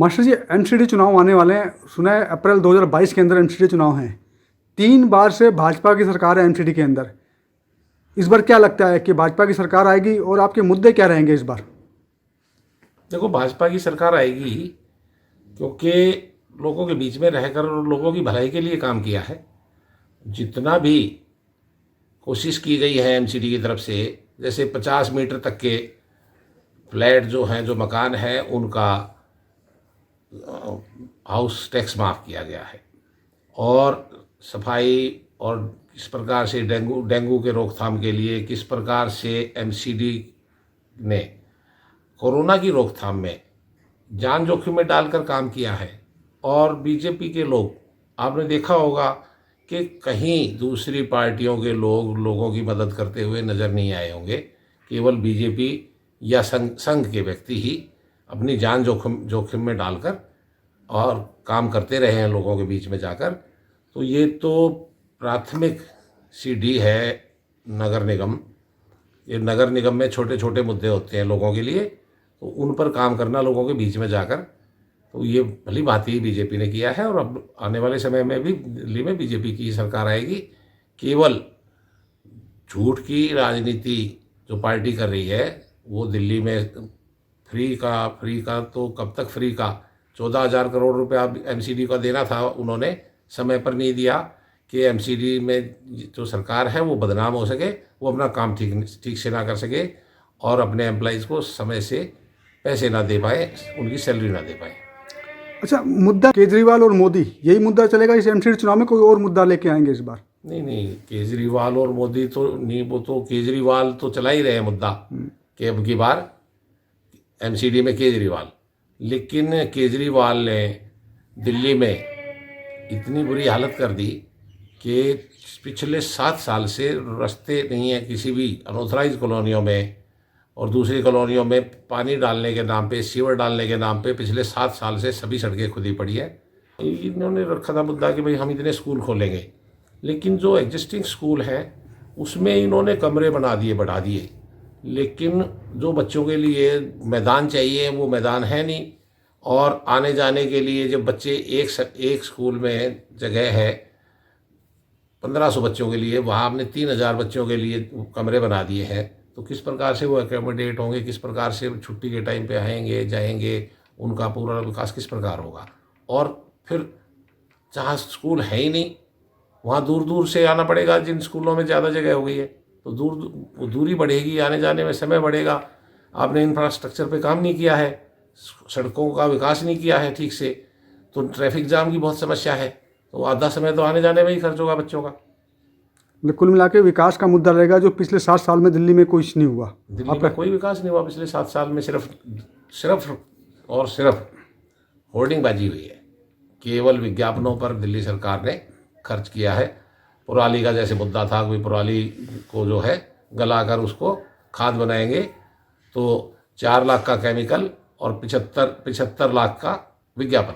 Master जी, MCD चुनाव आने वाले हैं। सुना है अप्रैल 2022 के अंदर एमसीडी चुनाव हैं। 3 बार से भाजपा की सरकार है एमसीडी के अंदर। इस बार क्या लगता है कि भाजपा की सरकार आएगी और आपके मुद्दे क्या रहेंगे इस बार? देखो, भाजपा की सरकार आएगी क्योंकि लोगों के बीच में रहकर और लोगों की भलाई के लिए काम किया है। जितना भी कोशिश की गई है एमसीडी की तरफ से, जैसे 50 मीटर तक के फ्लैट जो हैं, जो मकान हैं, उनका हाउस टैक्स माफ़ किया गया है, और सफाई और किस प्रकार से डेंगू के रोकथाम के लिए किस प्रकार से एमसीडी ने कोरोना की रोकथाम में जान जोखिम में डालकर काम किया है। और बीजेपी के लोग, आपने देखा होगा कि कहीं दूसरी पार्टियों के लोग लोगों की मदद करते हुए नज़र नहीं आए होंगे। केवल बीजेपी या संघ के व्यक्ति ही अपनी जान जोखिम में डालकर और काम करते रहे हैं लोगों के बीच में जाकर। तो ये तो प्राथमिक सीढ़ी है नगर निगम। ये नगर निगम में छोटे छोटे मुद्दे होते हैं लोगों के लिए, तो उन पर काम करना लोगों के बीच में जाकर, तो ये भली भांति बीजेपी ने किया है। और अब आने वाले समय में भी दिल्ली में बीजेपी की सरकार आएगी। केवल झूठ की राजनीति जो पार्टी कर रही है, वो दिल्ली में फ्री का तो कब तक फ्री का 14,000 करोड़ रुपया एमसीडी का देना था, उन्होंने समय पर नहीं दिया कि एमसीडी में जो सरकार है वो बदनाम हो सके, वो अपना काम ठीक से ना कर सके और अपने एम्प्लॉइज़ को समय से पैसे ना दे पाए, उनकी सैलरी ना दे पाए। अच्छा, मुद्दा केजरीवाल और मोदी, यही मुद्दा चलेगा इस एमसीडी चुनाव में? कोई और मुद्दा लेके आएंगे इस बार? नहीं, केजरीवाल और मोदी तो नहीं, वो तो केजरीवाल तो चला ही रहे हैं मुद्दा कि अब की बार एमसीडी में केजरीवाल। लेकिन केजरीवाल ने दिल्ली में इतनी बुरी हालत कर दी कि पिछले 7 साल से रास्ते नहीं है किसी भी अनऑथराइज कॉलोनियों में, और दूसरी कॉलोनियों में पानी डालने के नाम पे, सीवर डालने के नाम पे पिछले 7 साल से सभी सड़कें खुदी पड़ी है। इन्होंने रखा था मुद्दा कि भाई हम इतने स्कूल खोलेंगे, लेकिन जो एग्जिस्टिंग स्कूल हैं उसमें इन्होंने कमरे बना दिए, बढ़ा दिए, लेकिन जो बच्चों के लिए मैदान चाहिए वो मैदान है नहीं। और आने जाने के लिए जब बच्चे एक स्कूल में जगह है 1500 बच्चों के लिए, वहाँ आपने 3000 बच्चों के लिए कमरे बना दिए हैं, तो किस प्रकार से वो एकोमोडेट होंगे, किस प्रकार से छुट्टी के टाइम पे आएंगे जाएंगे, उनका पूरा विकास किस प्रकार होगा। और फिर जहाँ स्कूल है ही नहीं, वहाँ दूर दूर से आना पड़ेगा। जिन स्कूलों में ज़्यादा जगह हो गई है तो दूरी बढ़ेगी, आने जाने में समय बढ़ेगा। आपने इंफ्रास्ट्रक्चर पे काम नहीं किया है, सड़कों का विकास नहीं किया है ठीक से, तो ट्रैफिक जाम की बहुत समस्या है, तो आधा समय तो आने जाने में ही खर्च होगा बच्चों का। कुल मिला के विकास का मुद्दा रहेगा, जो पिछले 7 साल में दिल्ली में कुछ नहीं हुआ। दिल्ली में कोई विकास नहीं हुआ पिछले 7 साल में। सिर्फ होर्डिंगबाजी हुई है। केवल विज्ञापनों पर दिल्ली सरकार ने खर्च किया है। पराली का जैसे मुद्दा था, कोई पराली को जो है गलाकर उसको खाद बनाएंगे, तो 4 लाख का केमिकल और 75 लाख का विज्ञापन।